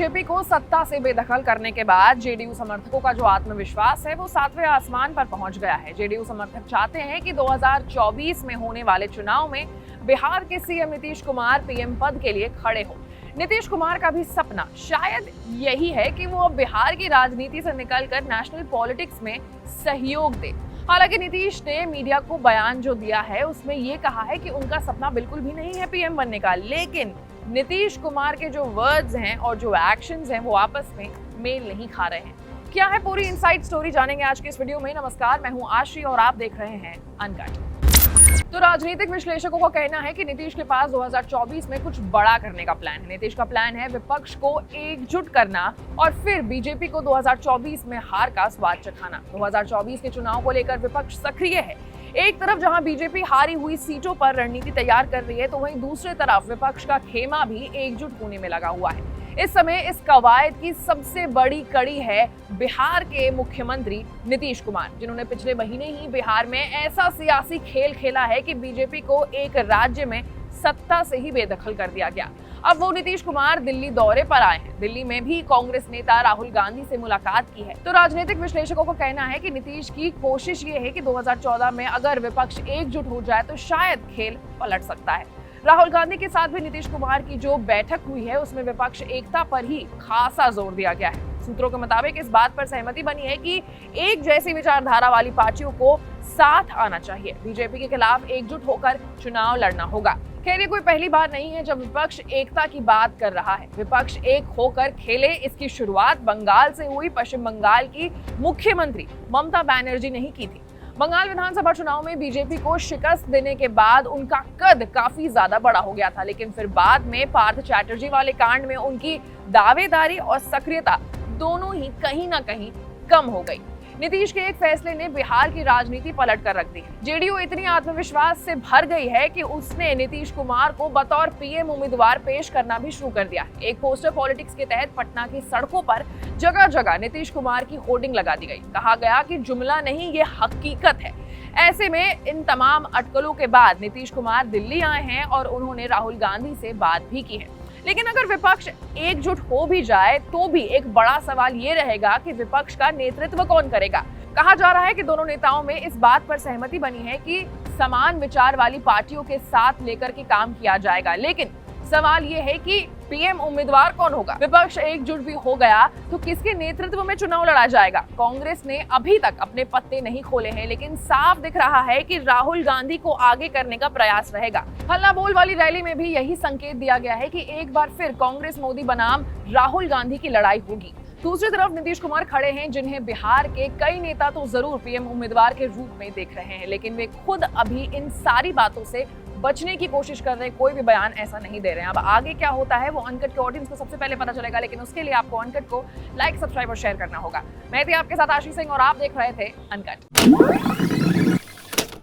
BJP को सत्ता से बेदखल करने के बाद जेडीयू समर्थकों का जो आत्मविश्वास है वो 7वें आसमान पर पहुंच गया है। जेडीयू समर्थक चाहते हैं कि 2024 में होने वाले चुनाव में बिहार के सीएम नीतीश कुमार पीएम पद के लिए खड़े हो। नीतीश कुमार का भी सपना शायद यही है कि वो अब बिहार की राजनीति से निकलकर नेशनल पॉलिटिक्स में सहयोग दे। हालांकि नीतीश ने मीडिया को बयान जो दिया है उसमें ये कहा है कि उनका सपना बिल्कुल भी नहीं है पीएम बनने का, लेकिन नीतीश कुमार के जो वर्ड्स हैं और जो एक्शंस हैं वो आपस में मेल नहीं खा रहे हैं। क्या है पूरी इनसाइड स्टोरी जानेंगे आज के इस वीडियो में। नमस्कार, मैं हूं आशी और आप देख रहे हैं अनकट। तो राजनीतिक विश्लेषकों का कहना है कि नीतीश के पास 2024 में कुछ बड़ा करने का प्लान है। नीतीश का प्लान है विपक्ष को एकजुट करना और फिर बीजेपी को 2024 में हार का स्वाद चखाना। 2024 के चुनाव को लेकर विपक्ष सक्रिय है। एक तरफ जहां बीजेपी हारी हुई सीटों पर रणनीति तैयार कर रही है, तो वहीं दूसरी तरफ विपक्ष का खेमा भी एकजुट होने में लगा हुआ है। इस समय इस कवायद की सबसे बड़ी कड़ी है बिहार के मुख्यमंत्री नीतीश कुमार, जिन्होंने पिछले महीने ही बिहार में ऐसा सियासी खेल खेला है कि बीजेपी को एक राज्य में सत्ता से ही बेदखल कर दिया गया। अब वो नीतीश कुमार दिल्ली दौरे पर आए हैं। दिल्ली में भी कांग्रेस नेता राहुल गांधी से मुलाकात की है। तो राजनीतिक विश्लेषकों का कहना है कि नीतीश की कोशिश ये है कि 2014 में अगर विपक्ष एकजुट हो जाए तो शायद खेल पलट सकता है। राहुल गांधी के साथ भी नीतीश कुमार की जो बैठक हुई है उसमें विपक्ष एकता पर ही खासा जोर दिया गया है। सूत्रों के मुताबिक इस बात पर सहमति बनी है कि एक जैसी विचारधारा वाली पार्टियों को साथ आना चाहिए। बीजेपी के खिलाफ एकजुट होकर चुनाव लड़ना होगा। खैर, ये कोई पहली बार नहीं है जब विपक्ष एकता की बात कर रहा है। विपक्ष एक होकर खेले, इसकी शुरुआत बंगाल से हुई। पश्चिम बंगाल की मुख्यमंत्री ममता बनर्जी ने ही की थी। बंगाल विधानसभा चुनाव में बीजेपी को शिकस्त देने के बाद उनका कद काफी ज्यादा बड़ा हो गया था, लेकिन फिर बाद में पार्थ चैटर्जी वाले कांड में उनकी दावेदारी और सक्रियता दोनों ही कहीं ना कहीं कम हो गई। नीतीश के एक फैसले ने बिहार की राजनीति पलट कर रख दी। जेडीयू इतनी आत्मविश्वास से भर गई है कि उसने नीतीश कुमार को बतौर पीएम उम्मीदवार पेश करना भी शुरू कर दिया। एक पोस्टर पॉलिटिक्स के तहत पटना की सड़कों पर जगह जगह नीतीश कुमार की होर्डिंग लगा दी गई। कहा गया कि जुमला नहीं, ये हकीकत है। ऐसे में इन तमाम अटकलों के बाद नीतीश कुमार दिल्ली आए हैं और उन्होंने राहुल गांधी से बात भी की है। लेकिन अगर विपक्ष एकजुट हो भी जाए तो भी एक बड़ा सवाल ये रहेगा कि विपक्ष का नेतृत्व कौन करेगा। कहा जा रहा है कि दोनों नेताओं में इस बात पर सहमति बनी है कि समान विचार वाली पार्टियों के साथ लेकर के काम किया जाएगा, लेकिन सवाल ये है कि पीएम उम्मीदवार कौन होगा। विपक्ष एकजुट भी हो गया तो किसके नेतृत्व में चुनाव लड़ा जाएगा। कांग्रेस ने अभी तक अपने पत्ते नहीं खोले हैं, लेकिन साफ दिख रहा है कि राहुल गांधी को आगे करने का प्रयास रहेगा। हल्ला बोल वाली रैली में भी यही संकेत दिया गया है कि एक बार फिर कांग्रेस मोदी बनाम राहुल गांधी की लड़ाई होगी। दूसरी तरफ नीतीश कुमार खड़े हैं, जिन्हें बिहार के कई नेता तो जरूर पीएम उम्मीदवार के रूप में देख रहे हैं, लेकिन वे खुद अभी इन सारी बातों से बचने की कोशिश कर रहे हैं। कोई भी बयान ऐसा नहीं दे रहे हैं। अब आगे क्या होता है वो अनकट के ऑडियंस को सबसे पहले पता चलेगा, लेकिन उसके लिए आपको अनकट को लाइक, सब्सक्राइब और शेयर करना होगा। मैं थी आपके साथ आशीष सिंह और आप देख रहे थे अनकट।